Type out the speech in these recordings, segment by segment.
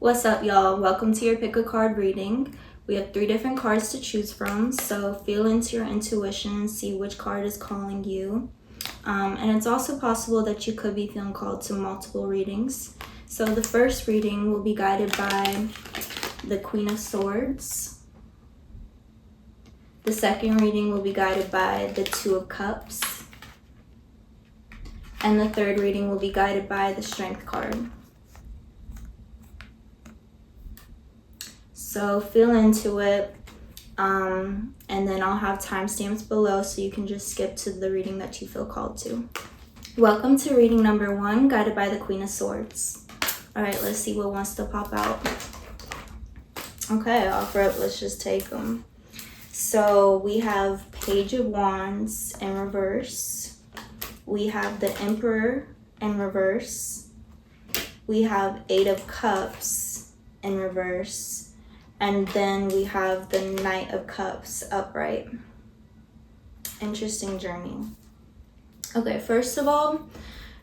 What's up, y'all? Welcome to your pick a card reading. We have 3 different cards to choose from, so feel into your intuition and see which card is calling you. And it's also possible that you could be feeling called to multiple readings. So the first reading will be guided by the Queen of Swords. The second reading will be guided by the Two of Cups. And the third reading will be guided by the Strength card. So feel into it, and then I'll have timestamps below so you can just skip to the reading that you feel called to. Welcome to reading number 1, guided by the Queen of Swords. All right, let's see what wants to pop out. Okay, off rip, let's just take them. So we have Page of Wands in reverse. We have the Emperor in reverse. We have 8 of Cups in reverse. And then we have the Knight of Cups upright. Interesting journey. Okay, first of all,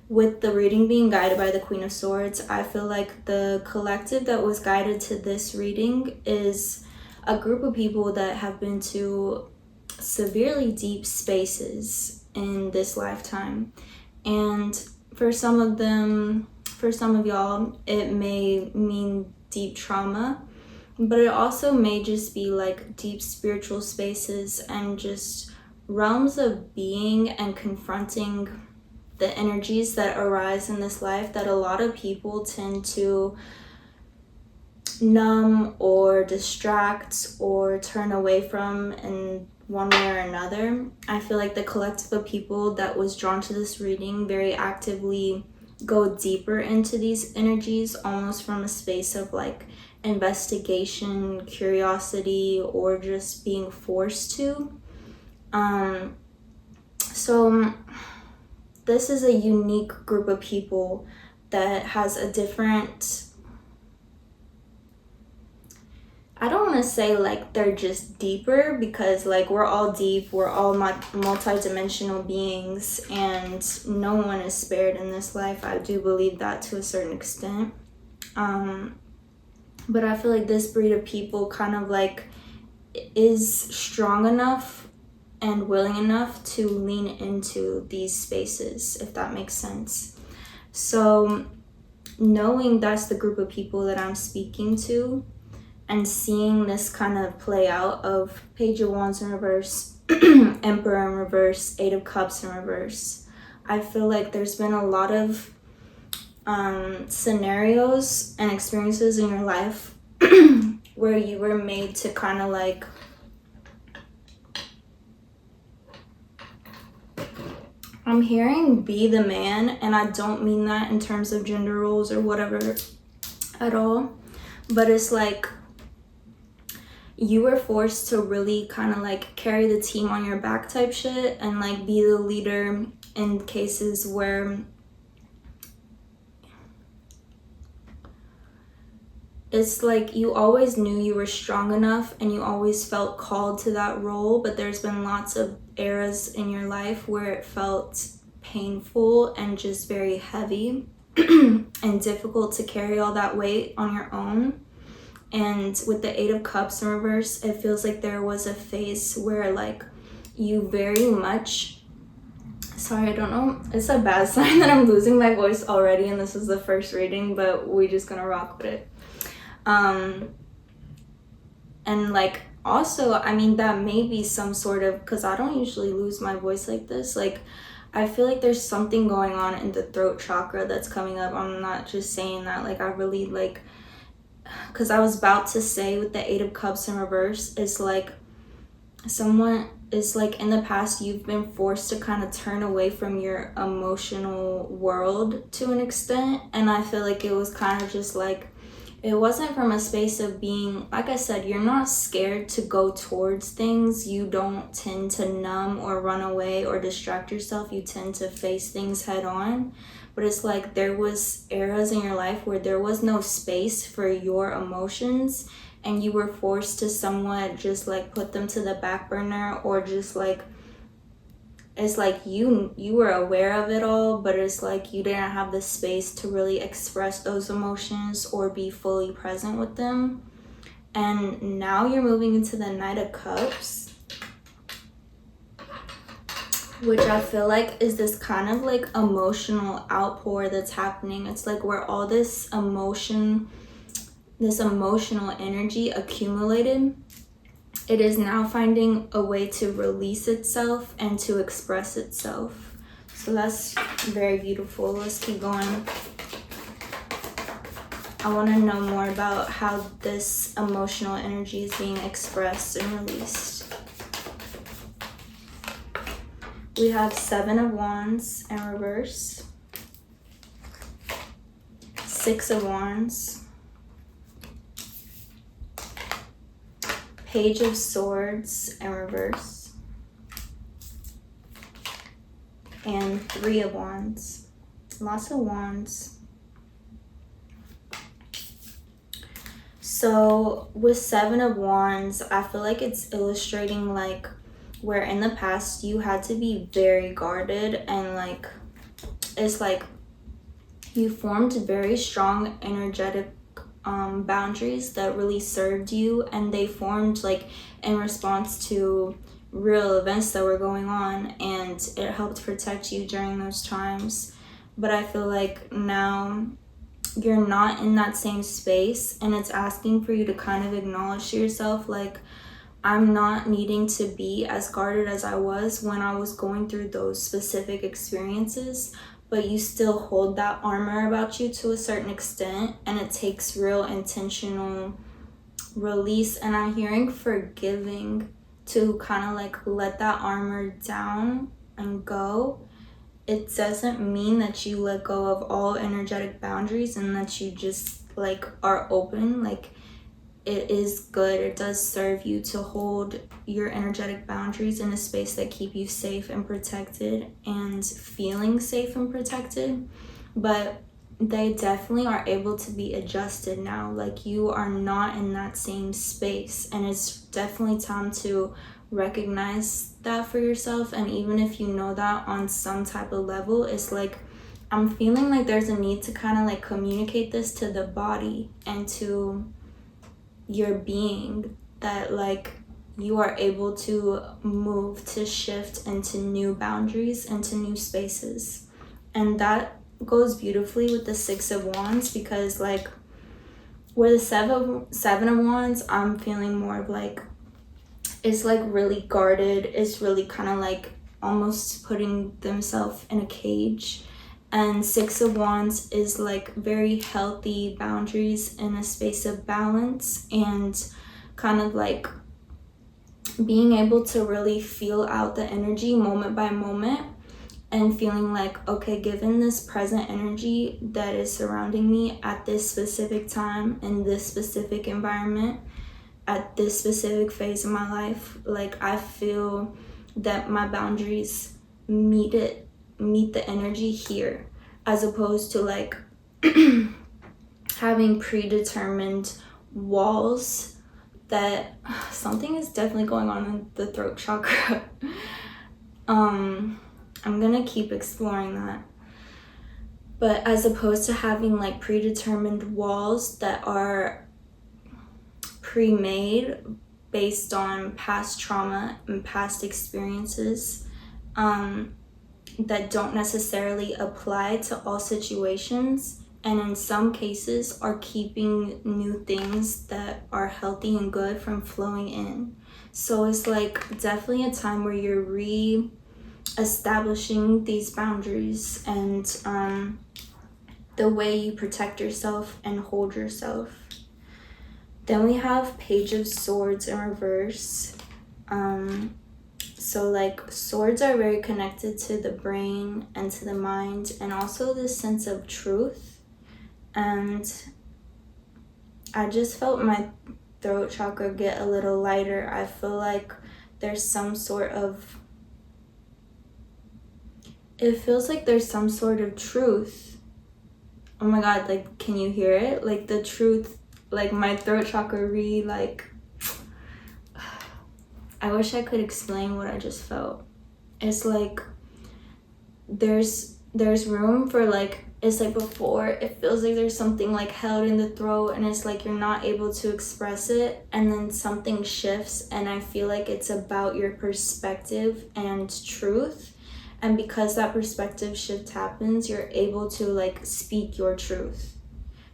with the reading being guided by the Queen of Swords, I feel like the collective that was guided to this reading is a group of people that have been to severely deep spaces in this lifetime. And for some of them, for some of y'all, it may mean deep trauma. But it also may just be like deep spiritual spaces and just realms of being and confronting the energies that arise in this life that a lot of people tend to numb or distract or turn away from in one way or another. I feel like the collective of people that was drawn to this reading very actively go deeper into these energies, almost from a space of like investigation, curiosity, or just being forced to. So this is a unique group of people that has a different, I don't want to say like they're just deeper, because like we're all deep, we're all multi-dimensional beings, and no one is spared in this life. I do believe that to a certain extent. But I feel like this breed of people kind of like is strong enough and willing enough to lean into these spaces, if that makes sense. So knowing that's the group of people that I'm speaking to and seeing this kind of play out of Page of Wands in reverse, Emperor in reverse, 8 of Cups in reverse, I feel like there's been a lot of scenarios and experiences in your life where you were made to kind of like I'm hearing be the man, and I don't mean that in terms of gender roles or whatever at all, but it's like you were forced to really kind of like carry the team on your back type shit and like be the leader in cases where it's like you always knew you were strong enough and you always felt called to that role, but there's been lots of eras in your life where it felt painful and just very heavy and difficult to carry all that weight on your own. And with the 8 of Cups in reverse, it feels like there was a phase where like you very much, sorry, I don't know, it's a bad sign that I'm losing my voice already and this is the first reading, but we're just gonna rock with it. And like also, I mean, that may be some sort of, because I don't usually lose my voice like this, like I feel like there's something going on in the throat chakra that's coming up. I'm not just saying that, like I really like, because I was about to say with the 8 of Cups in reverse, it's like someone is like in the past you've been forced to kind of turn away from your emotional world to an extent, and I feel like it was kind of just like it wasn't from a space of being, like I said, you're not scared to go towards things. You don't tend to numb or run away or distract yourself. You tend to face things head on. But it's like there was eras in your life where there was no space for your emotions and you were forced to somewhat just like put them to the back burner, or just like it's like you were aware of it all, but it's like you didn't have the space to really express those emotions or be fully present with them. And now you're moving into the Knight of Cups, which I feel like is this kind of like emotional outpour that's happening. It's like where all this emotional energy accumulated, it is now finding a way to release itself and to express itself. So that's very beautiful. Let's keep going. I want to know more about how this emotional energy is being expressed and released. We have 7 of Wands in reverse, 6 of Wands, Page of Swords in reverse, and 3 of Wands. Lots of Wands. So with 7 of Wands, I feel like it's illustrating like where in the past you had to be very guarded, and like it's like you formed very strong energetic boundaries that really served you, and they formed like in response to real events that were going on, and it helped protect you during those times. But I feel like now you're not in that same space, and it's asking for you to kind of acknowledge to yourself like, I'm not needing to be as guarded as I was when I was going through those specific experiences, but you still hold that armor about you to a certain extent, and it takes real intentional release. And I'm hearing forgiving to kind of like let that armor down and go. It doesn't mean that you let go of all energetic boundaries and that you just like are open. Like, it is good, it does serve you to hold your energetic boundaries in a space that keep you safe and protected and feeling safe and protected, but they definitely are able to be adjusted now. Like, you are not in that same space, and it's definitely time to recognize that for yourself. And even if you know that on some type of level, it's like I'm feeling like there's a need to kind of like communicate this to the body and to your being, that like you are able to move, to shift into new boundaries, into new spaces. And that goes beautifully with the 6 of Wands, because like where the 7 of Wands, I'm feeling more of like it's like really guarded, it's really kind of like almost putting themselves in a cage. And 6 of Wands is like very healthy boundaries in a space of balance, and kind of like being able to really feel out the energy moment by moment, and feeling like, okay, given this present energy that is surrounding me at this specific time, in this specific environment, at this specific phase of my life, like I feel that my boundaries meet the energy here, as opposed to like having predetermined walls. That something is definitely going on in the throat chakra. I'm gonna keep exploring that, but as opposed to having like predetermined walls that are pre-made based on past trauma and past experiences, that don't necessarily apply to all situations, and in some cases are keeping new things that are healthy and good from flowing in. So it's like definitely a time where you're re-establishing these boundaries and the way you protect yourself and hold yourself. Then we have Page of Swords in reverse. So like swords are very connected to the brain and to the mind, and also this sense of truth. And I just felt my throat chakra get a little lighter. I feel like there's some sort of, it feels like there's some sort of truth. Oh my god, like, can you hear it? Like the truth, like my throat chakra like, I wish I could explain what I just felt. it's like there's room for like, it's like before it feels like there's something like held in the throat and it's like you're not able to express it, and then something shifts, and I feel like it's about your perspective and truth, and because that perspective shift happens, you're able to like speak your truth.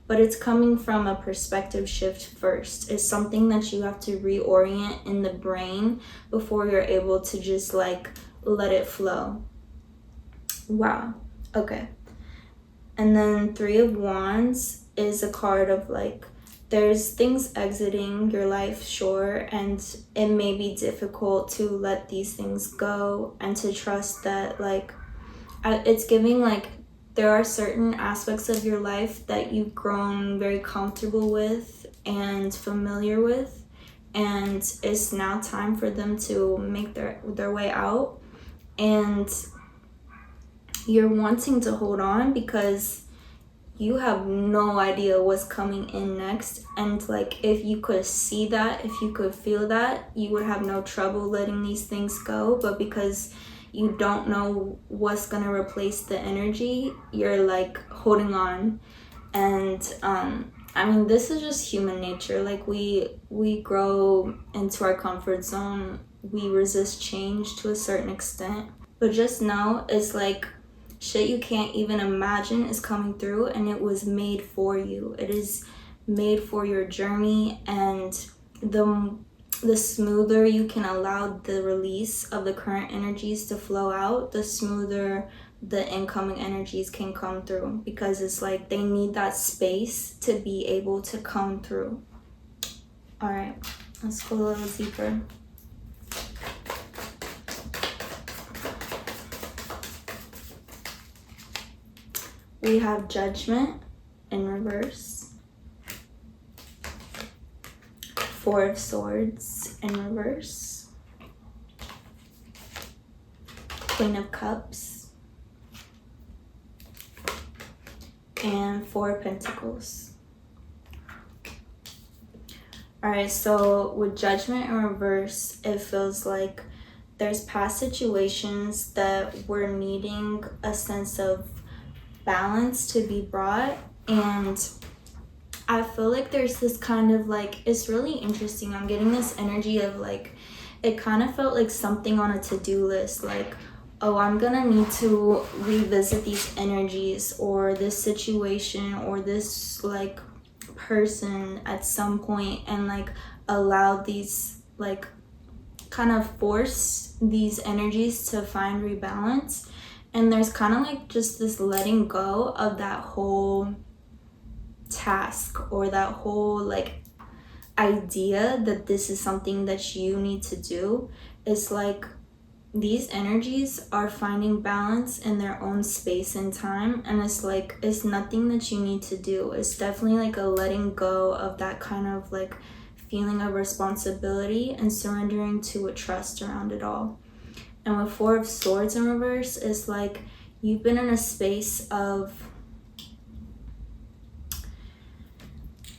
But it's coming from a perspective shift first. It's something that you have to reorient in the brain before you're able to just like let it flow. Wow. Okay. And then Three of Wands is a card of like, there's things exiting your life, sure, and it may be difficult to let these things go and to trust that like, it's giving like, there are certain aspects of your life that you've grown very comfortable with and familiar with, and it's now time for them to make their way out, and you're wanting to hold on because you have no idea what's coming in next. And like, if you could see that, if you could feel that, you would have no trouble letting these things go. But because you don't know what's gonna replace the energy, you're like holding on. And I mean, this is just human nature. Like we grow into our comfort zone, we resist change to a certain extent, but just know it's like shit you can't even imagine is coming through, and it was made for you. It is made for your journey, and the smoother you can allow the release of the current energies to flow out, the smoother the incoming energies can come through, because it's like they need that space to be able to come through. All right, let's go a little deeper. We have Judgment in reverse, Four of Swords in reverse, Queen of Cups, and Four of Pentacles. Alright, so with Judgment in reverse, it feels like there's past situations that we're needing a sense of balance to be brought, and I feel like there's this kind of like, it's really interesting. I'm getting this energy of like, it kind of felt like something on a to-do list, like, oh, I'm gonna need to revisit these energies or this situation or this like person at some point, and like allow these like kind of force these energies to find rebalance. And there's kind of like just this letting go of that whole task or that whole like idea that this is something that you need to do. It's like these energies are finding balance in their own space and time, and it's like it's nothing that you need to do. It's definitely like a letting go of that kind of like feeling of responsibility and surrendering to a trust around it all. And with Four of Swords in reverse, it's like you've been in a space of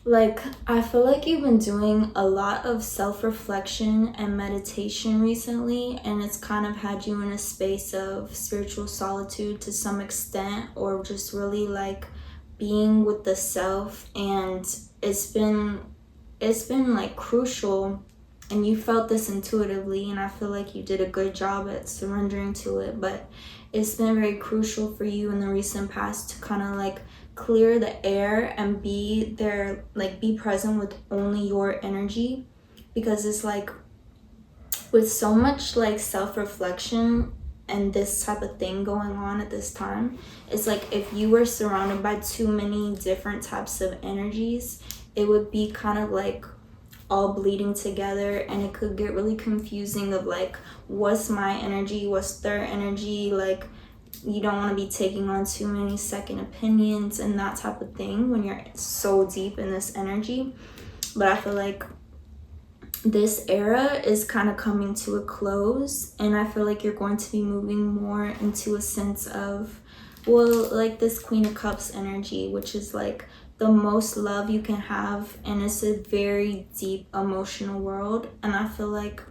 like, I feel like you've been doing a lot of self-reflection and meditation recently, and it's kind of had you in a space of spiritual solitude to some extent, or just really like being with the self. And it's been like crucial, and you felt this intuitively, and I feel like you did a good job at surrendering to it, but it's been very crucial for you in the recent past to kind of like clear the air and be there, like be present with only your energy. Because it's like with so much like self-reflection and this type of thing going on at this time, it's like if you were surrounded by too many different types of energies, it would be kind of like all bleeding together, and it could get really confusing of like, what's my energy, what's their energy. Like, you don't want to be taking on too many second opinions and that type of thing when you're so deep in this energy. But I feel like this era is kind of coming to a close, and I feel like you're going to be moving more into a sense of, well, like this Queen of Cups energy, which is like the most love you can have, and it's a very deep emotional world. And I feel like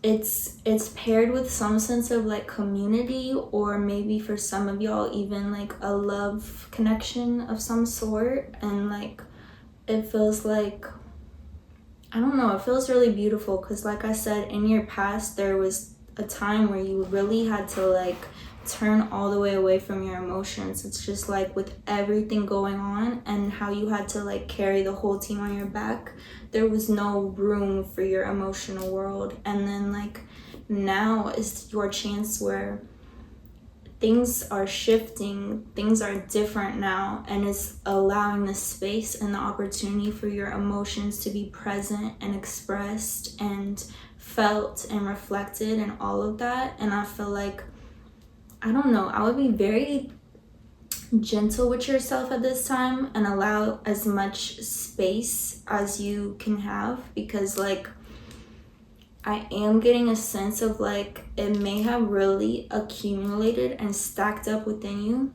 it's paired with some sense of like community, or maybe for some of y'all even like a love connection of some sort. And like it feels like, I don't know, it feels really beautiful because like I said, in your past there was a time where you really had to like turn all the way away from your emotions. It's just like with everything going on and how you had to like carry the whole team on your back, there was no room for your emotional world. And then like now is your chance where things are shifting, things are different now, and it's allowing the space and the opportunity for your emotions to be present and expressed and felt and reflected and all of that. And I feel like, I don't know, I would be very gentle with yourself at this time and allow as much space as you can have, because like I am getting a sense of like it may have really accumulated and stacked up within you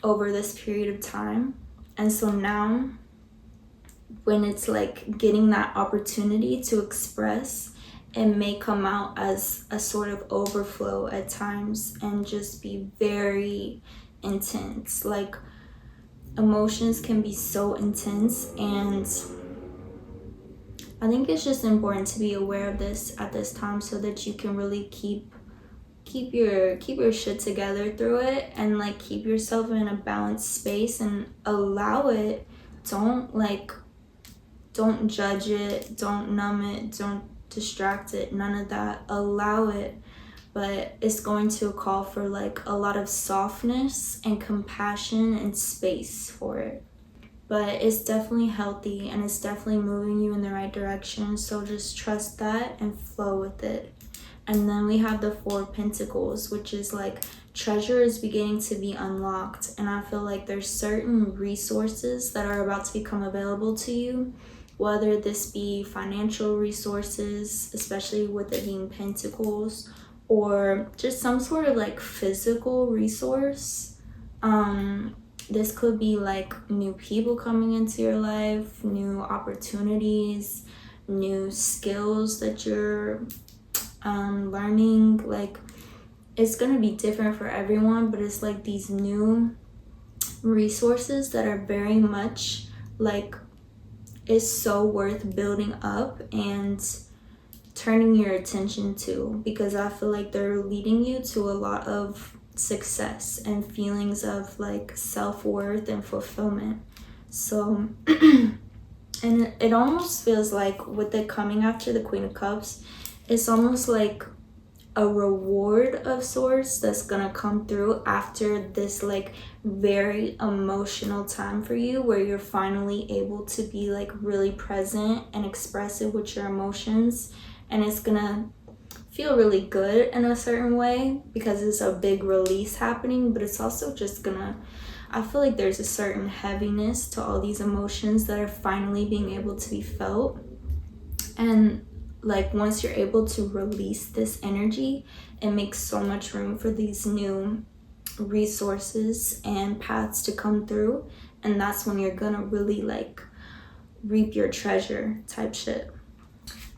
over this period of time. And so now when it's like getting that opportunity to express, it may come out as a sort of overflow at times and just be very intense. Like emotions can be so intense, and I think it's just important to be aware of this at this time so that you can really keep your shit together through it, and like keep yourself in a balanced space and allow it. Don't judge it, don't numb it, don't distract it, none of that. Allow it. But it's going to call for like a lot of softness and compassion and space for it. But it's definitely healthy and it's definitely moving you in the right direction. So just trust that and flow with it. And then we have the Four of Pentacles, which is like treasure is beginning to be unlocked. And I feel like there's certain resources that are about to become available to you, whether this be financial resources, especially with it being Pentacles, or just some sort of like physical resource. This could be like new people coming into your life, new opportunities, new skills that you're learning. Like it's gonna be different for everyone, but it's like these new resources that are very much like, is so worth building up and turning your attention to, because I feel like they're leading you to a lot of success and feelings of like self-worth and fulfillment. So and it almost feels like with it coming after the Queen of Cups, it's almost like a reward of sorts that's gonna come through after this like very emotional time for you, where you're finally able to be like really present and expressive with your emotions. And it's gonna feel really good in a certain way because it's a big release happening, but it's also just gonna, I feel like there's a certain heaviness to all these emotions that are finally being able to be felt. And like once you're able to release this energy, it makes so much room for these new resources and paths to come through. And that's when you're gonna really like reap your treasure type shit.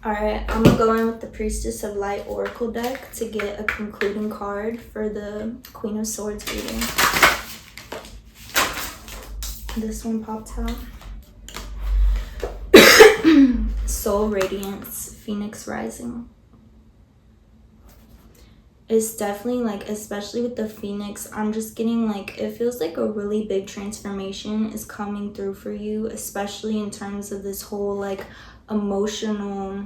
Alright, I'm gonna go in with the Priestess of Light Oracle deck to get a concluding card for the Queen of Swords reading. This one popped out. Soul Radiance, Phoenix Rising. It's definitely like, especially with the Phoenix, I'm just getting like, it feels like a really big transformation is coming through for you, especially in terms of this whole like emotional,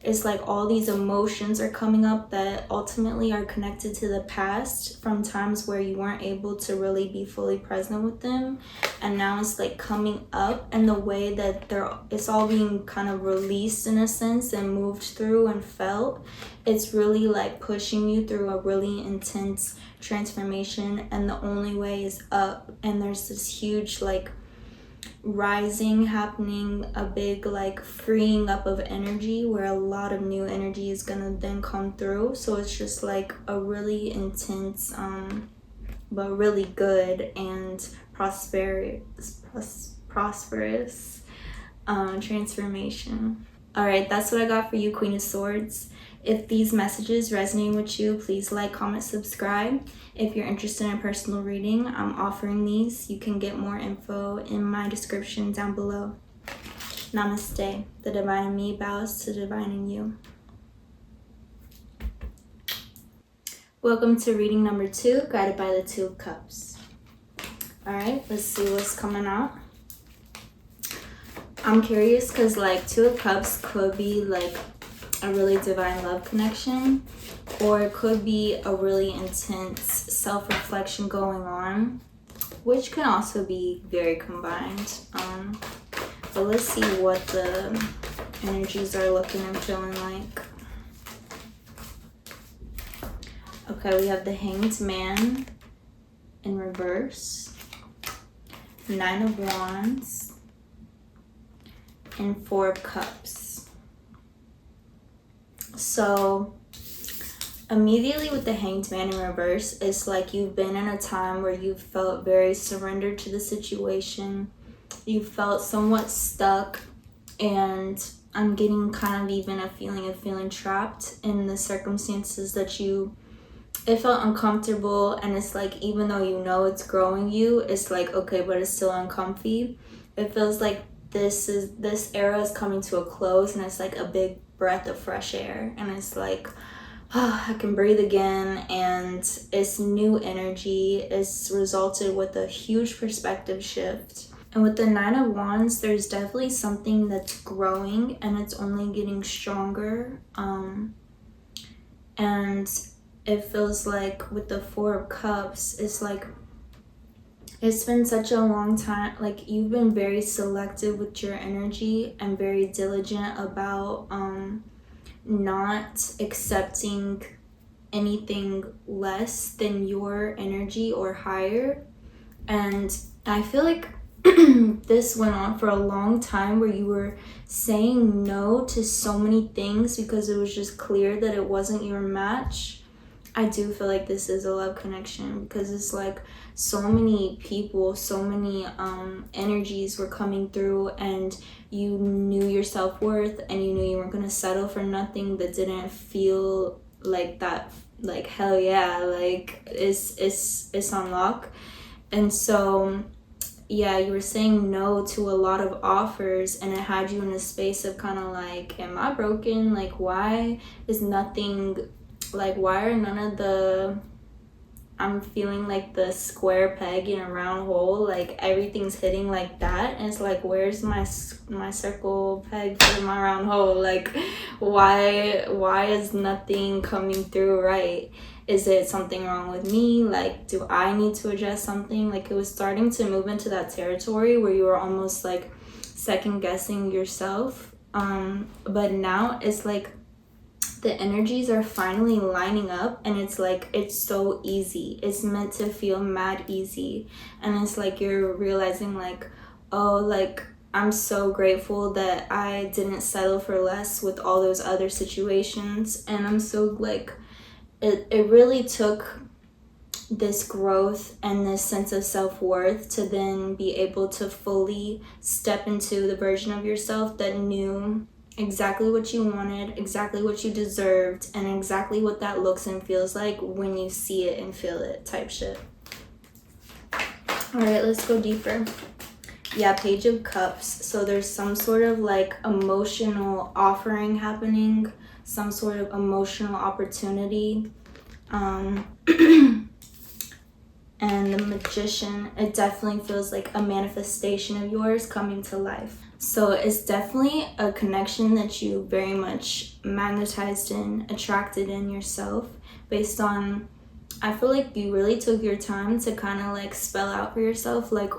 it's like all these emotions are coming up that ultimately are connected to the past from times where you weren't able to really be fully present with them, and now it's like coming up, and the way that it's all being kind of released in a sense and moved through and felt, it's really like pushing you through a really intense transformation, and the only way is up. And there's this huge like rising happening, a big like freeing up of energy where a lot of new energy is gonna then come through. So it's just like a really intense but really good and prosperous transformation. All right, that's what I got for you, Queen of Swords. If these messages resonate with you, please like, comment, subscribe. If you're interested in personal reading, I'm offering these. You can get more info in my description down below. Namaste. The divine in me bows to the divine in you. Welcome to reading number 2, guided by the 2 of Cups. Alright, let's see what's coming out. I'm curious because like 2 of Cups could be like a really divine love connection, or it could be a really intense self-reflection going on, which can also be very combined. But let's see what the energies are looking and feeling like. Okay, we have the Hanged Man in reverse, 9 of Wands, and 4 of Cups. So immediately with the Hanged Man in reverse, it's like you've been in a time where you felt very surrendered to the situation. You felt somewhat stuck, and I'm getting kind of even a feeling of feeling trapped in the circumstances that it felt uncomfortable. And it's like, even though you know it's growing you, it's like, okay, but it's still uncomfy. It feels like this era is coming to a close, and it's like a big breath of fresh air, and it's like, oh, I can breathe again, and it's new energy. It's resulted with a huge perspective shift. And with the 9 of Wands, there's definitely something that's growing, and it's only getting stronger. And it feels like with the 4 of Cups, it's like it's been such a long time. Like, you've been very selective with your energy and very diligent about not accepting anything less than your energy or higher. And I feel like this went on for a long time, where you were saying no to so many things because it was just clear that it wasn't your match. I do feel like this is a love connection, because it's like so many people, so many energies were coming through, and you knew your self-worth, and you knew you weren't going to settle for nothing that didn't feel like that, like hell yeah, like it's on lock. And so yeah, you were saying no to a lot of offers, and it had you in a space of kind of like, am I broken? Like, why is nothing, like, why are none of the, I'm feeling like the square peg in a round hole, like everything's hitting like that, and it's like, where's my circle peg for my round hole? Like, why is nothing coming through right? Is it something wrong with me? Like, do I need to adjust something? Like, it was starting to move into that territory where you were almost like second guessing yourself. But now it's like the energies are finally lining up, and it's like, it's so easy. It's meant to feel mad easy. And it's like you're realizing like, oh, like, I'm so grateful that I didn't settle for less with all those other situations. And I'm so like, it really took this growth and this sense of self-worth to then be able to fully step into the version of yourself that knew exactly what you wanted, exactly what you deserved, and exactly what that looks and feels like when you see it and feel it, type shit. All right, let's go deeper. Yeah, Page of Cups. So there's some sort of like emotional offering happening, some sort of emotional opportunity. And the Magician, it definitely feels like a manifestation of yours coming to life. So it's definitely a connection that you very much magnetized in, attracted in yourself, based on, I feel like you really took your time to kind of like spell out for yourself like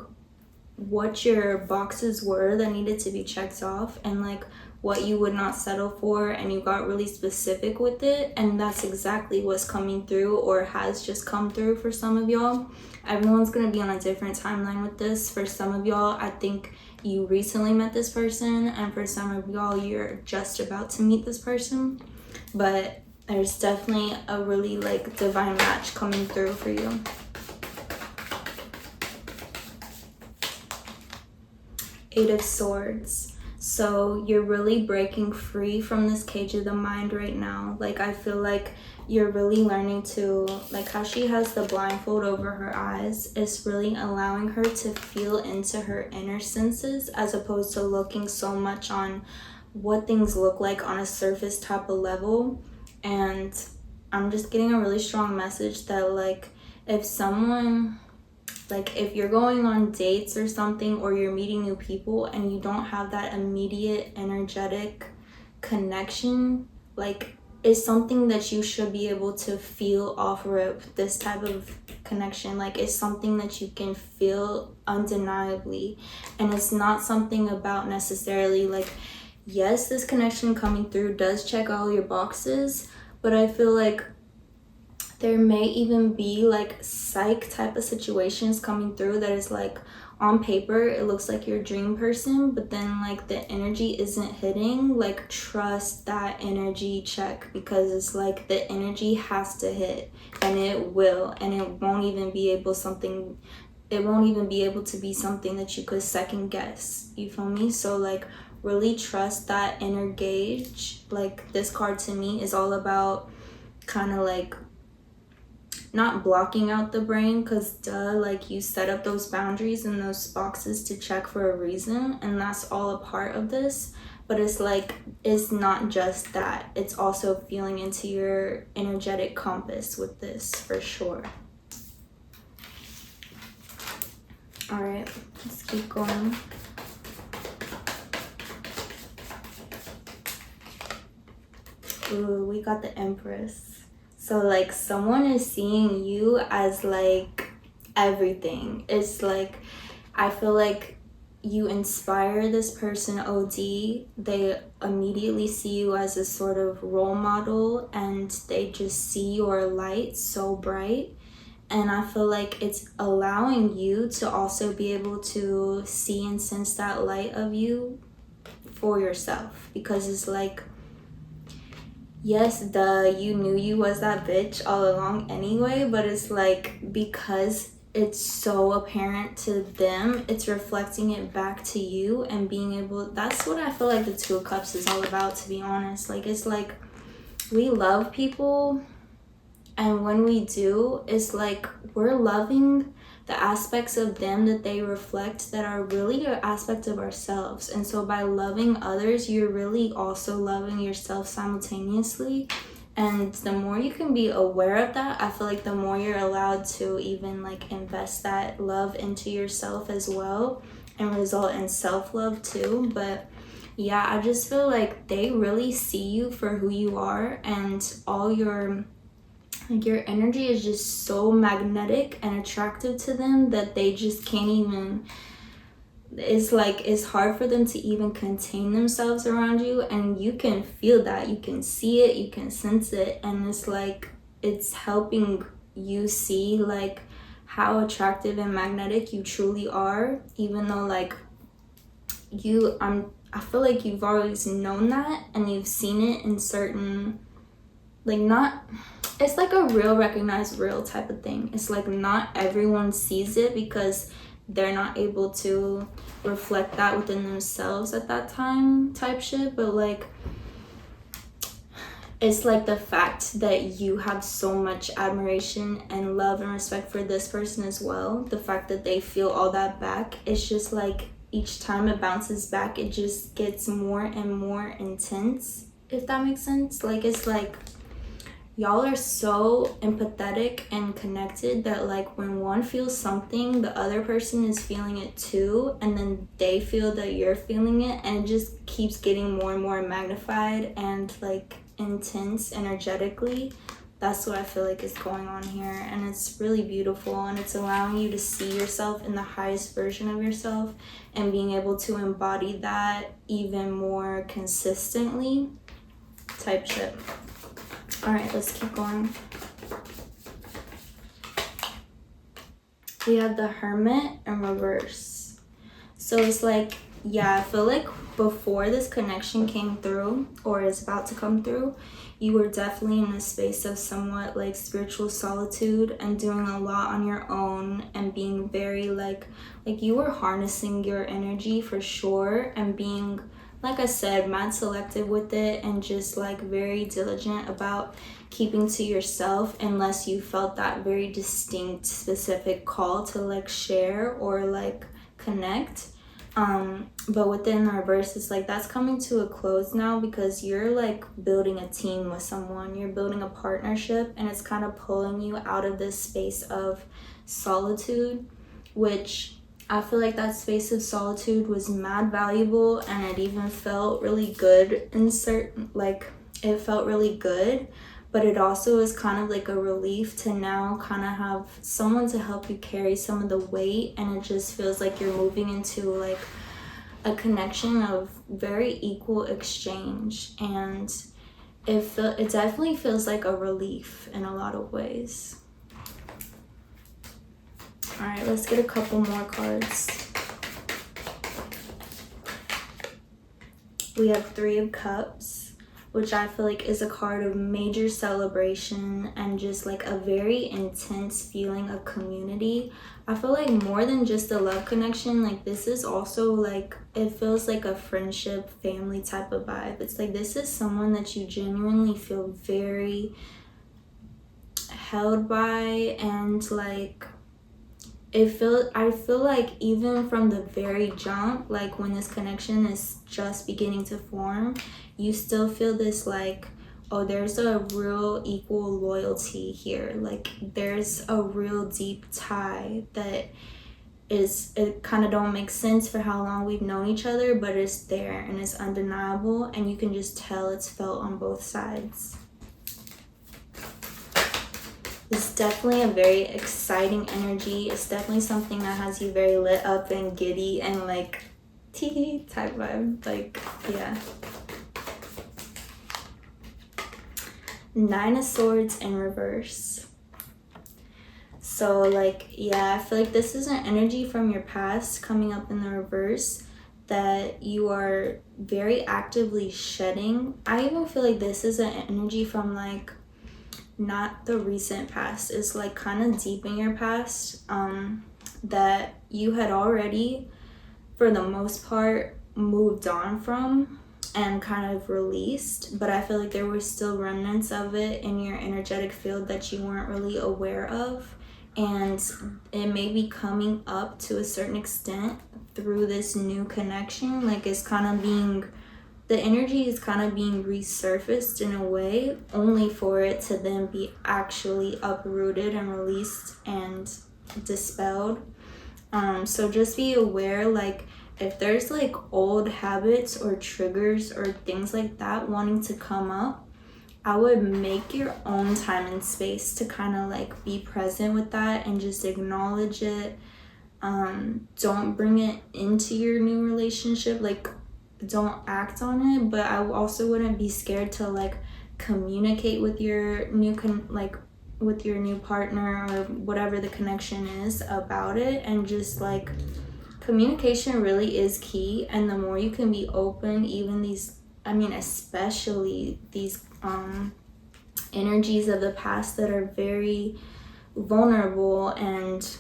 what your boxes were that needed to be checked off, and like what you would not settle for, and you got really specific with it. And that's exactly what's coming through, or has just come through for some of y'all. Everyone's gonna be on a different timeline with this. For some of y'all, I think you recently met this person, and for some of y'all, you're just about to meet this person. But there's definitely a really like divine match coming through for you. Eight of Swords. So you're really breaking free from this cage of the mind right now. Like, I feel like you're really learning to, like how she has the blindfold over her eyes, it's really allowing her to feel into her inner senses as opposed to looking so much on what things look like on a surface type of level. And I'm just getting a really strong message that, like, if someone, like if you're going on dates or something, or you're meeting new people and you don't have that immediate energetic connection, like, it's something that you should be able to feel off of this type of connection. Like, it's something that you can feel undeniably, and it's not something about necessarily, like, yes, this connection coming through does check all your boxes, but I feel like there may even be like psych type of situations coming through that is like, on paper it looks like your dream person, but then like the energy isn't hitting. Like, trust that energy check, because it's like the energy has to hit, and it will, and it won't even be able to be something that you could second guess. You feel me? So like, really trust that inner gauge. Like, this card to me is all about kind of like not blocking out the brain, because like, you set up those boundaries and those boxes to check for a reason, and that's all a part of this. But it's like, it's not just that, it's also feeling into your energetic compass with this, for sure. All right, let's keep going. Ooh, we got the Empress. So like, someone is seeing you as like everything. It's like, I feel like you inspire this person OD. They immediately see you as a sort of role model, and they just see your light so bright. And I feel like it's allowing you to also be able to see and sense that light of you for yourself, because it's like, yes, you knew you was that bitch all along anyway, but it's like, because it's so apparent to them, it's reflecting it back to you, and being able, that's what I feel like the Two of Cups is all about, to be honest. Like, it's like, we love people, and when we do, it's like, we're loving the aspects of them that they reflect that are really an aspect of ourselves. And so by loving others, you're really also loving yourself simultaneously. And the more you can be aware of that, I feel like the more you're allowed to even like invest that love into yourself as well, and result in self-love too. But yeah, I just feel like they really see you for who you are, and all your energy is just so magnetic and attractive to them that they just can't even, it's like, it's hard for them to even contain themselves around you. And you can feel that, you can see it, you can sense it, and it's like, it's helping you see like how attractive and magnetic you truly are, even though like I feel like you've always known that, and you've seen it in certain, like, not, it's like a real recognized real type of thing. It's like, not everyone sees it because they're not able to reflect that within themselves at that time type shit. But like, it's like the fact that you have so much admiration and love and respect for this person as well, the fact that they feel all that back, it's just like, each time it bounces back, it just gets more and more intense, if that makes sense. Like, it's like, y'all are so empathetic and connected that like, when one feels something, the other person is feeling it too, and then they feel that you're feeling it, and it just keeps getting more and more magnified and like intense energetically. That's what I feel like is going on here, and it's really beautiful, and it's allowing you to see yourself in the highest version of yourself, and being able to embody that even more consistently type shit. All right, let's keep going. We have the Hermit in reverse. So it's like, yeah, I feel like before this connection came through, or is about to come through, you were definitely in a space of somewhat like spiritual solitude, and doing a lot on your own, and being very like you were harnessing your energy for sure, and being like I said, mad selective with it and just like very diligent about keeping to yourself unless you felt that very distinct specific call to like share or like connect. But within the reverse, it's like that's coming to a close now because you're like building a team with someone, you're building a partnership, and it's kind of pulling you out of this space of solitude, which I feel like that space of solitude was mad valuable, and it even felt really good in certain, like it felt really good, but it also is kind of like a relief to now kind of have someone to help you carry some of the weight, and it just feels like you're moving into like a connection of very equal exchange, and it definitely feels like a relief in a lot of ways. All right, let's get a couple more cards. We have Three of Cups, which I feel like is a card of major celebration and just like a very intense feeling of community. I feel like more than just a love connection, like this is also like, it feels like a friendship, family type of vibe. It's like this is someone that you genuinely feel very held by, and like I feel like even from the very jump, like when this connection is just beginning to form, you still feel this like, oh, there's a real equal loyalty here. Like there's a real deep tie that it kind of don't make sense for how long we've known each other, but it's there and it's undeniable, and you can just tell it's felt on both sides. It's definitely a very exciting energy. It's definitely something that has you very lit up and giddy and like tee type vibe. Like, yeah. Nine of Swords in reverse. So like, yeah, I feel like this is an energy from your past coming up in the reverse that you are very actively shedding. I even feel like this is an energy from like not the recent past, it's like kind of deep in your past, that you had already for the most part moved on from and kind of released, but I feel like there were still remnants of it in your energetic field that you weren't really aware of, and it may be coming up to a certain extent through this new connection. Like it's kind of being, the energy is kind of being resurfaced in a way, only for it to then be actually uprooted and released and dispelled. So just be aware, like if there's like old habits or triggers or things like that wanting to come up, I would make your own time and space to kind of like be present with that and just acknowledge it. Don't bring it into your new relationship, like don't act on it, but I also wouldn't be scared to like communicate with your new with your new partner or whatever the connection is about it, and just like communication really is key. And the more you can be open, even these, I mean especially these energies of the past that are very vulnerable and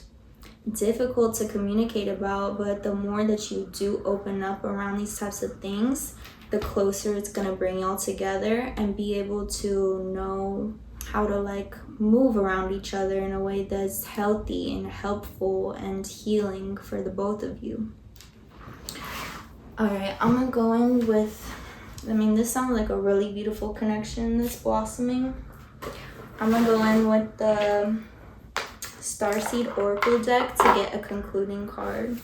difficult to communicate about, but the more that you do open up around these types of things, the closer it's going to bring y'all together and be able to know how to like move around each other in a way that's healthy and helpful and healing for the both of you. All right, I'm gonna go in with, I mean this sounds like a really beautiful connection that's blossoming. I'm gonna go in with the Starseed Oracle deck to get a concluding card.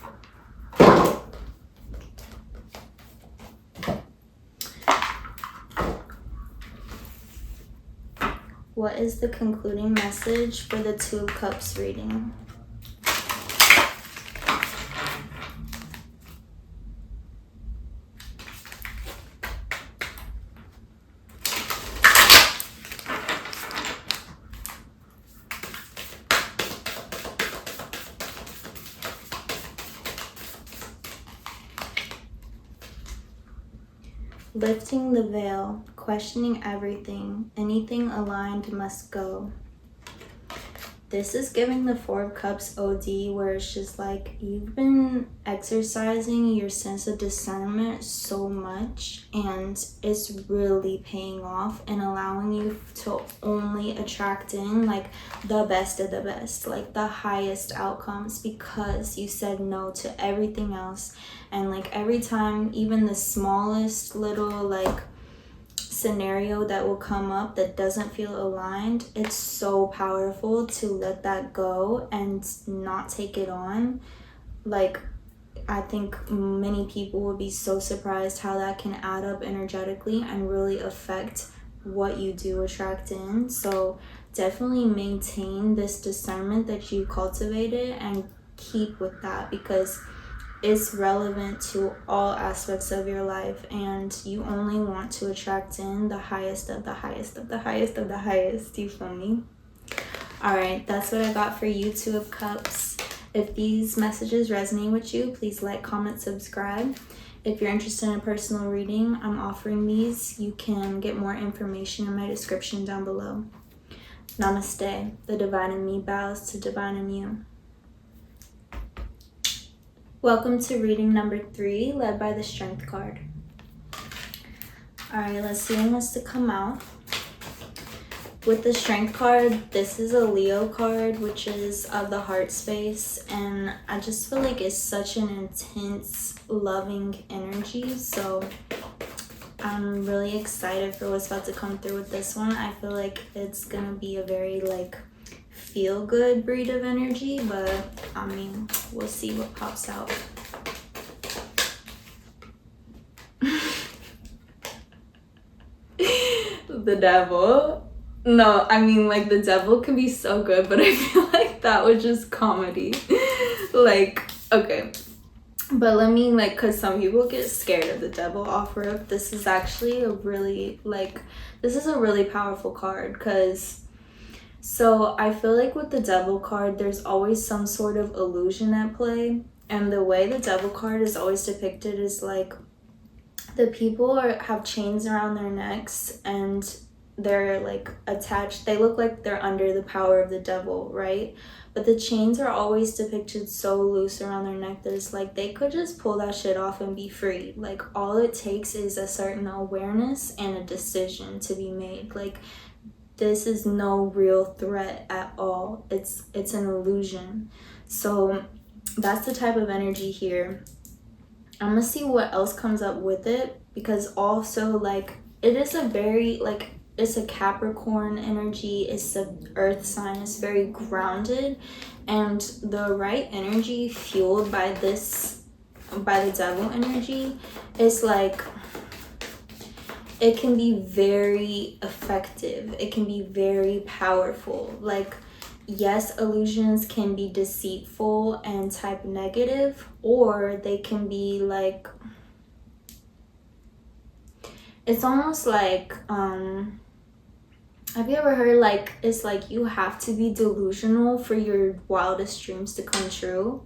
What is the concluding message for the Two of Cups reading? Lifting the veil, questioning everything, anything aligned must go. this is giving the Four of Cups OD, where it's just like you've been exercising your sense of discernment so much, and it's really paying off and allowing you to only attract in like the best of the best, like the highest outcomes, because you said no to everything else. And like every time, even the smallest little like scenario that will come up that doesn't feel aligned, it's so powerful to let that go and not take it on. Like, I think many people will be so surprised how that can add up energetically and really affect what you do attract in. So definitely maintain this discernment that you cultivated and keep with that, because is relevant to all aspects of your life, and you only want to attract in the highest of the highest of the highest of the highest. You feel me? All right, that's what I got for you, Two of Cups. If these messages resonate with you, please like, comment, subscribe. If you're interested in a personal reading, I'm offering these. You can get more information in my description down below. Namaste. The divine in me bows to divine in you. Welcome to reading number 3, led by the Strength card. Alright, let's see what wants to come out. With the Strength card, this is a Leo card, which is of the heart space, and I just feel like it's such an intense, loving energy, so I'm really excited for what's about to come through with this one. I feel like it's gonna be a very like feel-good breed of energy, but I mean, we'll see what pops out. The devil. No, I mean, like, the devil can be so good, but I feel like that was just comedy. Like, okay, but let me, like, because some people get scared of the devil offer up. This is actually a really, like, this is a really powerful card, because so I feel like with the devil card, there's always some sort of illusion at play. And the way the devil card is always depicted is like the people have chains around their necks, and they're like attached. They look like they're under the power of the devil, right? But the chains are always depicted so loose around their neck that it's like they could just pull that shit off and be free. Like, all it takes is a certain awareness and a decision to be made. Like, this is no real threat at all. It's an illusion. So that's the type of energy here. I'm gonna see what else comes up with it, because also like it is a very like, it's a Capricorn energy, it's the earth sign, it's very grounded, and the right energy fueled by this, by the devil energy, is like, it can be very effective. It can be very powerful. Like, yes, illusions can be deceitful and type negative, or they can be like, it's almost like, have you ever heard like, it's like you have to be delusional for your wildest dreams to come true?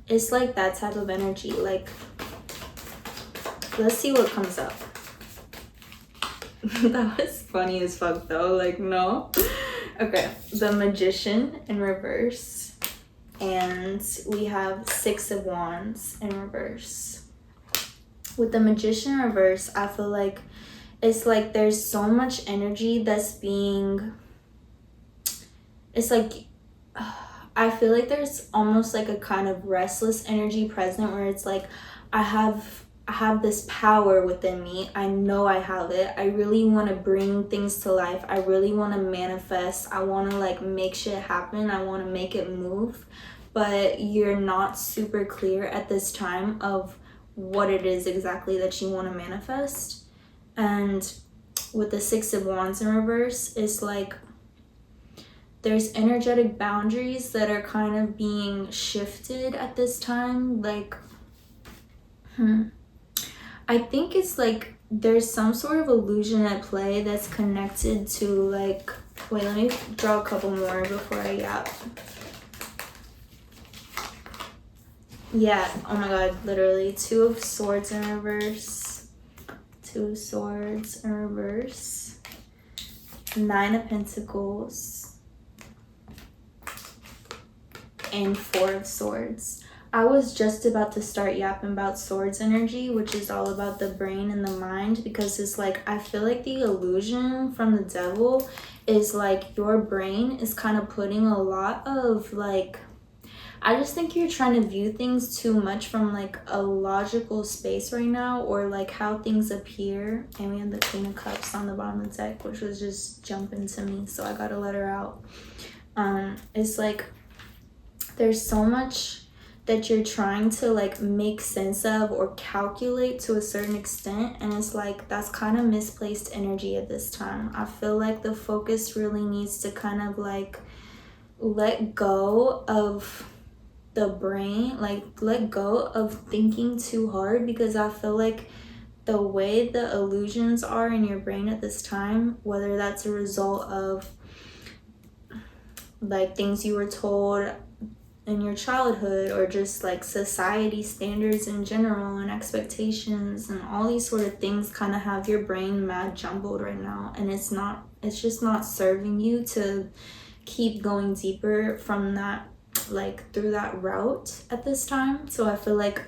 It's like that type of energy. Like, let's see what comes up. That was funny as fuck though, like, no. Okay, the Magician in reverse, and we have Six of Wands in reverse. With the Magician in reverse, I feel like it's like there's so much energy that's being, it's like, I feel like there's almost like a kind of restless energy present, where it's like, I have this power within me. I know I have it. I really want to bring things to life. I really want to manifest. I want to like make shit happen. I want to make it move. But you're not super clear at this time of what it is exactly that you want to manifest. And with the Six of Wands in reverse, it's like there's energetic boundaries that are kind of being shifted at this time. Like, I think it's like there's some sort of illusion at play that's connected to like, wait, let me draw a couple more before I yap. Yeah, oh my god, literally. Two of Swords in reverse, Two of Swords in reverse, Nine of Pentacles, in Four of Swords. I was just about to start yapping about swords energy, which is all about the brain and the mind, because it's like, I feel like the illusion from the devil is like your brain is kind of putting a lot of like, I just think you're trying to view things too much from like a logical space right now, or like how things appear. And we have the Queen of Cups on the bottom of the deck, which was just jumping to me, so I gotta let her out. It's like there's so much that you're trying to like make sense of or calculate to a certain extent, and it's like that's kind of misplaced energy at this time. I feel like the focus really needs to kind of like let go of the brain, like let go of thinking too hard, because I feel like the way the illusions are in your brain at this time, whether that's a result of like things you were told in your childhood, or just like society standards in general and expectations and all these sort of things, kind of have your brain mad jumbled right now, and it's just not serving you to keep going deeper from that, like through that route at this time. So I feel like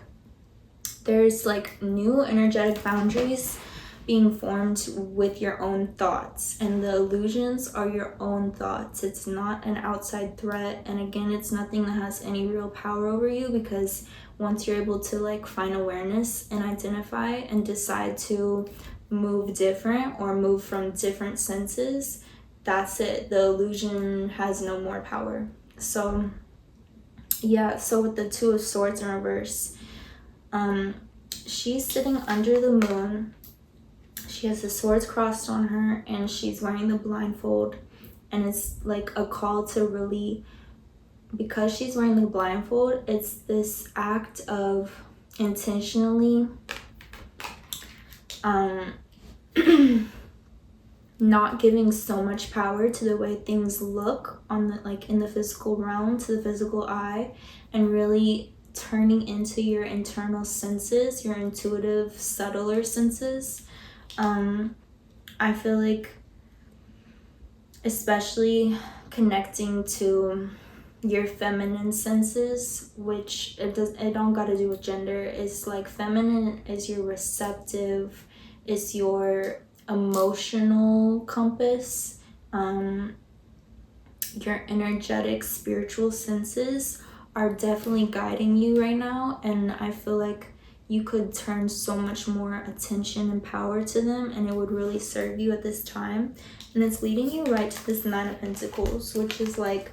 there's like new energetic boundaries being formed with your own thoughts, and the illusions are your own thoughts. It's not an outside threat, and again, it's nothing that has any real power over you, because once you're able to like find awareness and identify and decide to move different or move from different senses, that's it. The illusion has no more power. So yeah, so with the Two of Swords in reverse, she's sitting under the moon. She has the swords crossed on her, and she's wearing the blindfold, and it's like a call to really, because she's wearing the blindfold, it's this act of intentionally not giving so much power to the way things look on the, like in the physical realm, to the physical eye, and really turning into your internal senses, your intuitive, subtler senses. I feel like especially connecting to your feminine senses, which it don't gotta do with gender. It's like feminine is your receptive, it's your emotional compass, your energetic spiritual senses are definitely guiding you right now, and I feel like you could turn so much more attention and power to them, and it would really serve you at this time. And it's leading you right to this Nine of Pentacles, which is like,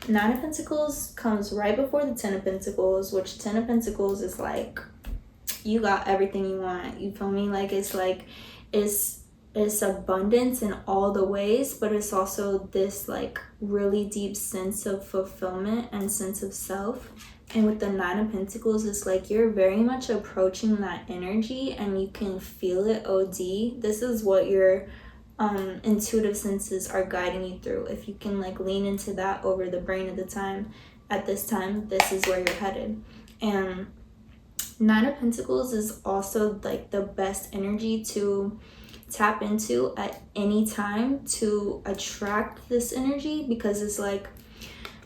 Nine of Pentacles comes right before the Ten of Pentacles, which Ten of Pentacles is like, you got everything you want, you feel me? Like it's abundance in all the ways, but it's also this like really deep sense of fulfillment and sense of self. And with the Nine of Pentacles, it's like you're very much approaching that energy, and you can feel it OD. This is what your intuitive senses are guiding you through. If you can like lean into that over the brain at this time, this is where you're headed. And Nine of Pentacles is also like the best energy to tap into at any time to attract this energy, because it's like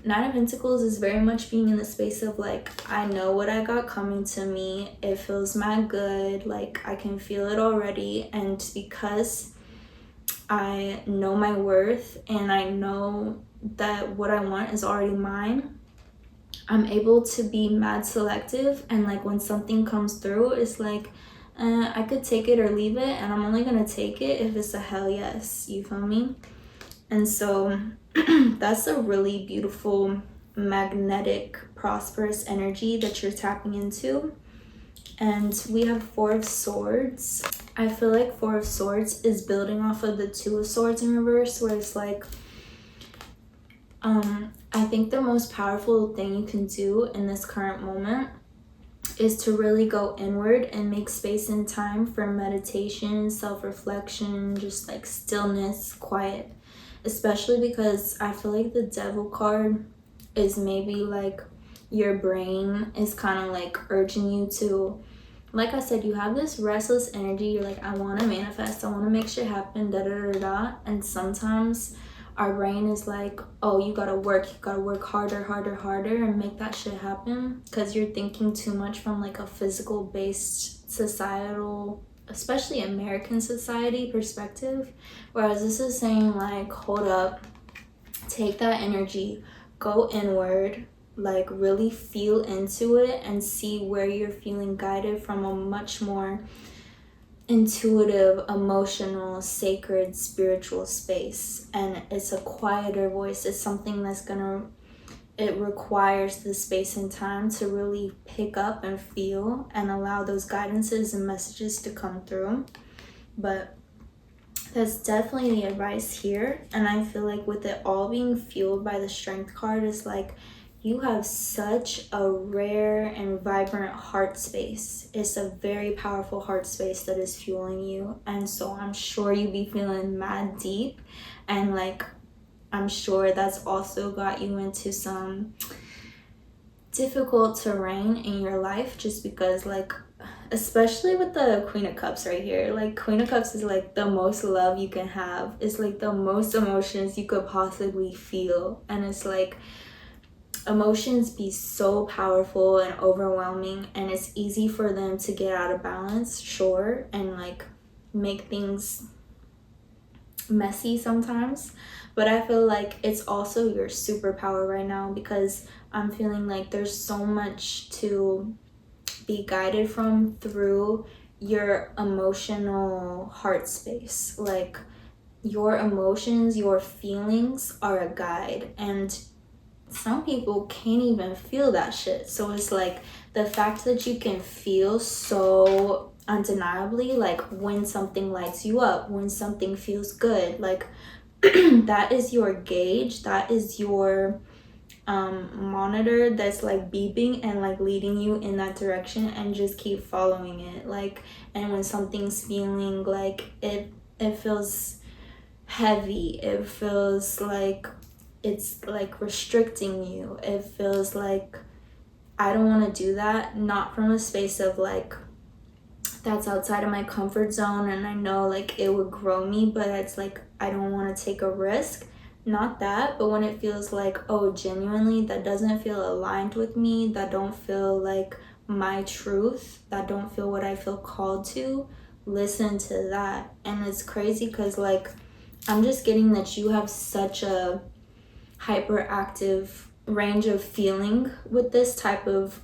Nine of Pentacles is very much being in the space of like, I know what I got coming to me. It feels mad good. Like I can feel it already. And because I know my worth and I know that what I want is already mine, I'm able to be mad selective. And like when something comes through, it's like, I could take it or leave it. And I'm only going to take it if it's a hell yes. You feel me? And so that's a really beautiful, magnetic, prosperous energy that you're tapping into. And we have Four of Swords. I feel like Four of Swords is building off of the Two of Swords in reverse, where it's like, I think the most powerful thing you can do in this current moment is to really go inward and make space and time for meditation, self-reflection, just like stillness, quiet. Especially because I feel like the Devil card is maybe like your brain is kind of like urging you to, like I said, you have this restless energy. You're like, I want to manifest, I want to make shit happen, da da da da. And sometimes our brain is like, oh, you gotta work harder and make that shit happen, because you're thinking too much from like a physical based societal, especially American society perspective. Whereas this is saying like, hold up, take that energy, go inward, like really feel into it and see where you're feeling guided from a much more intuitive, emotional, sacred, spiritual space. And it's a quieter voice. It's something that's it requires the space and time to really pick up and feel and allow those guidances and messages to come through. But that's definitely the advice here. And I feel like with it all being fueled by the Strength card, is like, you have such a rare and vibrant heart space. It's a very powerful heart space that is fueling you. And so I'm sure you be feeling mad deep. And like, I'm sure that's also got you into some difficult terrain in your life, just because like, especially with the Queen of Cups right here, like Queen of Cups is like the most love you can have. It's like the most emotions you could possibly feel. And it's like, emotions be so powerful and overwhelming, and it's easy for them to get out of balance, sure, and like make things messy sometimes. But I feel like it's also your superpower right now, because I'm feeling like there's so much to be guided from through your emotional heart space. Like, your emotions, your feelings are a guide, and some people can't even feel that shit. So it's like, the fact that you can feel so undeniably, like when something lights you up, when something feels good, like that is your gauge, that is your monitor that's like beeping and like leading you in that direction, and just keep following it. Like, and when something's feeling like it feels heavy, it feels like it's like restricting you, it feels like, I don't want to do that, not from a space of like, that's outside of my comfort zone and I know like it would grow me, but it's like, I don't want to take a risk, not that. But when it feels like, oh, genuinely that doesn't feel aligned with me, that don't feel like my truth, that don't feel what I feel called to, listen to that. And it's crazy because like, I'm just getting that you have such a hyperactive range of feeling with this type of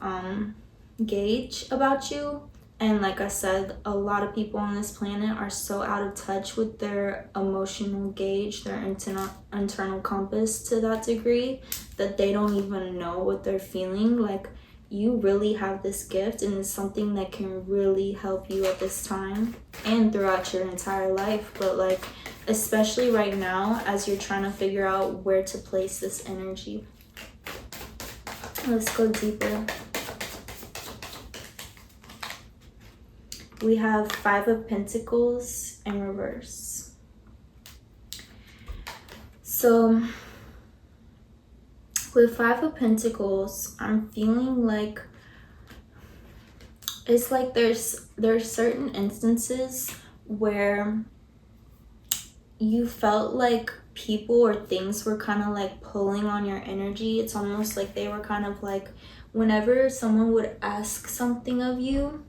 gauge about you. And like I said, a lot of people on this planet are so out of touch with their emotional gauge, their internal compass to that degree, that they don't even know what they're feeling. Like, you really have this gift, and it's something that can really help you at this time and throughout your entire life. But like, especially right now, as you're trying to figure out where to place this energy. Let's go deeper. We have 5 of Pentacles in reverse. So with 5 of Pentacles, I'm feeling like it's like there's certain instances where you felt like people or things were kind of like pulling on your energy. It's almost like they were kind of like, whenever someone would ask something of you,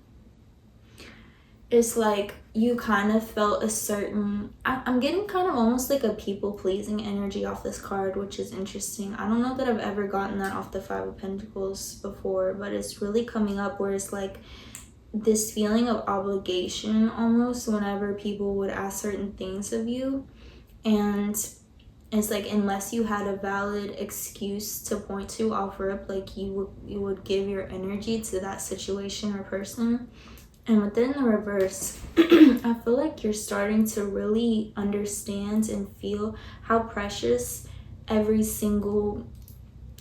it's like you kind of felt a certain, I'm getting kind of almost like a people-pleasing energy off this card, which is interesting. I don't know that I've ever gotten that off the 5 of Pentacles before, but it's really coming up where it's like this feeling of obligation almost whenever people would ask certain things of you. And it's like, unless you had a valid excuse to point to, offer up, like you would give your energy to that situation or person. And within the reverse, I feel like you're starting to really understand and feel how precious every single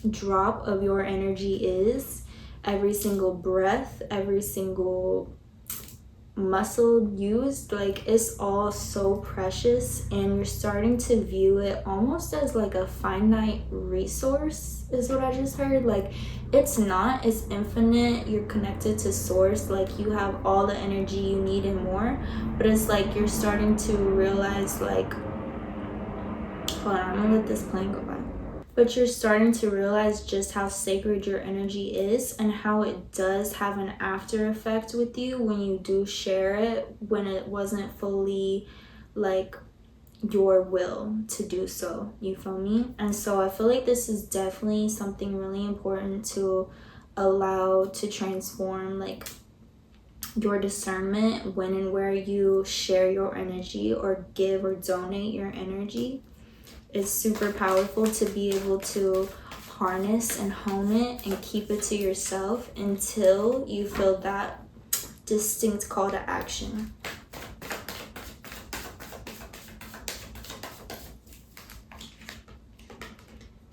drop of your energy is, every single breath, every single muscle used. Like, it's all so precious, and you're starting to view it almost as like a finite resource, is what I just heard. Like, it's not, it's infinite. You're connected to source, like you have all the energy you need and more. But it's like you're starting to realize like Hold on, I'm gonna let this plane go by. But you're starting to realize just how sacred your energy is and how it does have an after effect with you when you do share it, when it wasn't fully like your will to do so. You feel me? And so I feel like this is definitely something really important to allow to transform, like your discernment when and where you share your energy or give or donate your energy. It's super powerful to be able to harness and hone it and keep it to yourself until you feel that distinct call to action.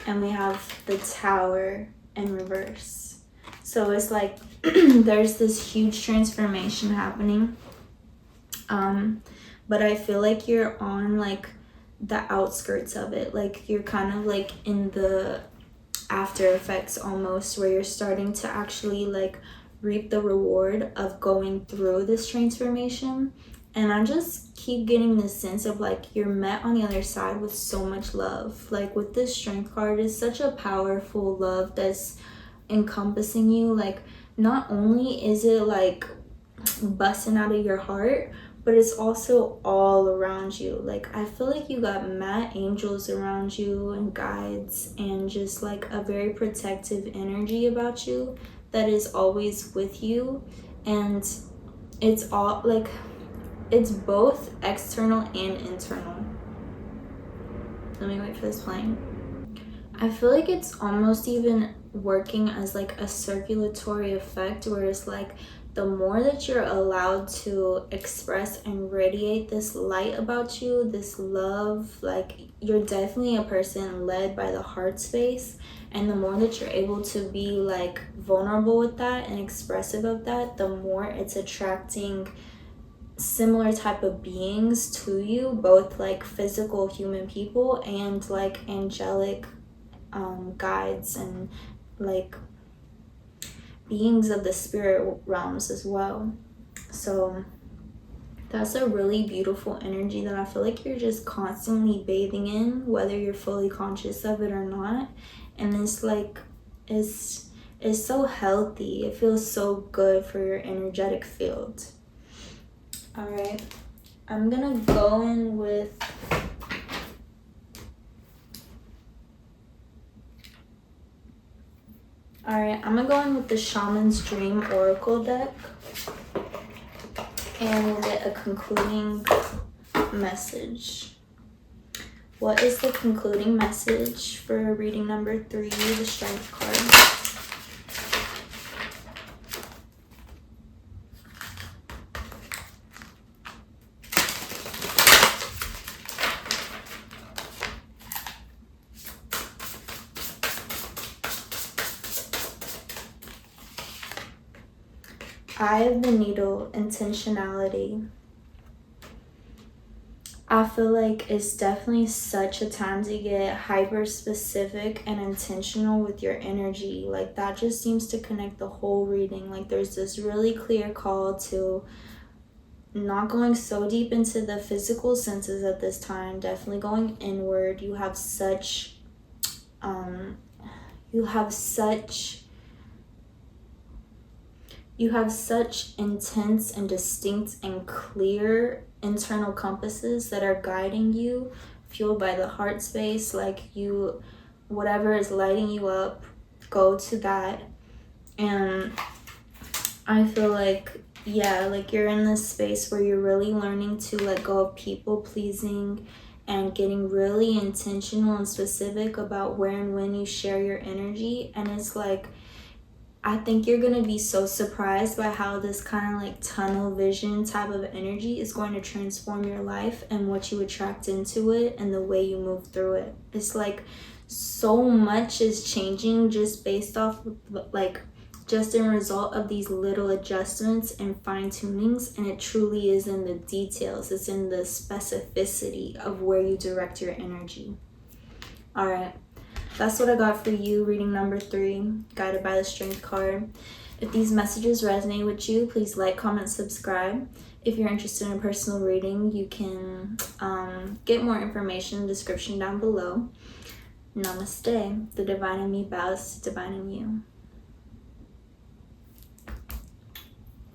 And we have the Tower in reverse. So it's like there's this huge transformation happening. But I feel like you're on like the outskirts of it. Like you're kind of like in the after effects almost, where you're starting to actually like reap the reward of going through this transformation. And I just keep getting this sense of like you're met on the other side with so much love. Like with this Strength card, is such a powerful love that's encompassing you. Like not only is it like busting out of your heart, but it's also all around you. Like I feel like you got mad angels around you and guides and just like a very protective energy about you that is always with you. And it's all like, it's both external and internal. Let me wait for this plane. I feel like it's almost even working as like a circulatory effect, where it's like the more that you're allowed to express and radiate this light about you, this love, like you're definitely a person led by the heart space. And the more that you're able to be like vulnerable with that and expressive of that, the more it's attracting similar type of beings to you, both like physical human people and like angelic guides and like beings of the spirit realms as well. So that's a really beautiful energy that I feel like you're just constantly bathing in, whether you're fully conscious of it or not. And it's like it's so healthy. It feels so good for your energetic field. All right, I'm gonna go in with the Shaman's Dream Oracle deck, and we'll get a concluding message. What is the concluding message for reading number 3, the Strength card? Eye of the Needle, intentionality. I feel like it's definitely such a time to get hyper specific and intentional with your energy. Like that just seems to connect the whole reading. Like there's this really clear call to not going so deep into the physical senses at this time, definitely going inward. You have such intense and distinct and clear internal compasses that are guiding you, fueled by the heart space. Like you, whatever is lighting you up, go to that. And I feel like, yeah, like you're in this space where you're really learning to let go of people pleasing and getting really intentional and specific about where and when you share your energy. And it's like, I think you're going to be so surprised by how this kind of like tunnel vision type of energy is going to transform your life and what you attract into it and the way you move through it. It's like so much is changing just based off like just in result of these little adjustments and fine tunings. And it truly is in the details. It's in the specificity of where you direct your energy. All right. That's what I got for you, reading number 3, guided by the Strength card. If these messages resonate with you, please like, comment, subscribe. If you're interested in a personal reading, you can get more information in the description down below. Namaste. The divine in me bows to divine in you.